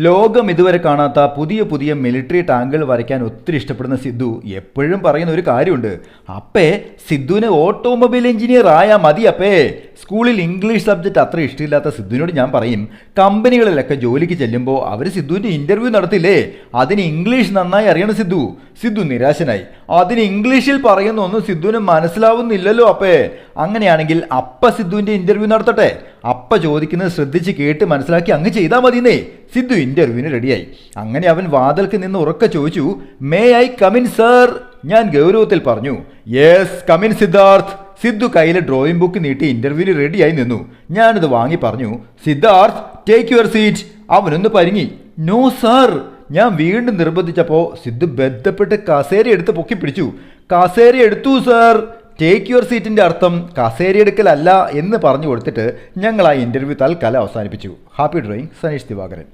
ലോകം ഇതുവരെ കാണാത്ത പുതിയ പുതിയ മിലിറ്ററി ടാങ്കുകൾ വരയ്ക്കാൻ ഒത്തിരി ഇഷ്ടപ്പെടുന്ന സിദ്ധു എപ്പോഴും പറയുന്ന ഒരു കാര്യമുണ്ട്. അപ്പേ സിദ്ധുവിന് ഓട്ടോമൊബൈൽ എഞ്ചിനീയർ ആയാൽ മതി അപ്പേ. സ്കൂളിൽ ഇംഗ്ലീഷ് സബ്ജക്റ്റ് അത്ര ഇഷ്ടമില്ലാത്ത സിദ്ധുവിനോട് ഞാൻ പറയും, കമ്പനികളിലൊക്കെ ജോലിക്ക് ചെല്ലുമ്പോൾ അവർ സിദ്ധുവിൻ്റെ ഇൻ്റർവ്യൂ നടത്തില്ലേ, അതിന് ഇംഗ്ലീഷ് നന്നായി അറിയണം സിദ്ധു. സിദ്ധു നിരാശനായി. അതിന് ഇംഗ്ലീഷിൽ പറയുന്നൊന്നും സിദ്ധുവിന് മനസ്സിലാവുന്നില്ലല്ലോ അപ്പേ. അങ്ങനെയാണെങ്കിൽ അപ്പ സിദ്ധുവിൻ്റെ ഇൻ്റർവ്യൂ നടത്തട്ടെ. അപ്പ ചോദിക്കുന്നത് ശ്രദ്ധിച്ച് കേട്ട് മനസ്സിലാക്കി അങ്ങ് ചെയ്താൽ മതിയെന്നേ. സിദ്ധു ഇൻ്റർവ്യൂവിന് റെഡിയായി. അങ്ങനെ അവൻ വാതിൽക്ക് നിന്ന് ഉറക്കെ ചോദിച്ചു, മേ ഐ കമിൻ സർ? ഞാൻ ഗൗരവത്തിൽ പറഞ്ഞു, യെസ് കമിൻ സിദ്ധാർത്ഥ്. സിദ്ധു കയ്യിൽ ഡ്രോയിങ് ബുക്ക് നീട്ടി ഇൻ്റർവ്യൂവിന് റെഡിയായി നിന്നു. ഞാനത് വാങ്ങി പറഞ്ഞു, സിദ്ധാർത്ഥ് ടേക്ക് യുവർ സീറ്റ്. അവനൊന്ന് പരിങ്ങി. No sir. ഞാൻ വീണ്ടും നിർബന്ധിച്ചപ്പോൾ സിദ്ധു ബന്ധപ്പെട്ട് കസേര എടുത്ത് പൊക്കി പിടിച്ചു. കസേര എടുത്തു സാർ. ടേക്ക് യുവർ സീറ്റിൻ്റെ അർത്ഥം കസേര എടുക്കലല്ല എന്ന് പറഞ്ഞു കൊടുത്തിട്ട് ഞങ്ങൾ ആ ഇൻ്റർവ്യൂ തൽക്കാലം അവസാനിപ്പിച്ചു. Happy drawing, Saneesh Divakaran.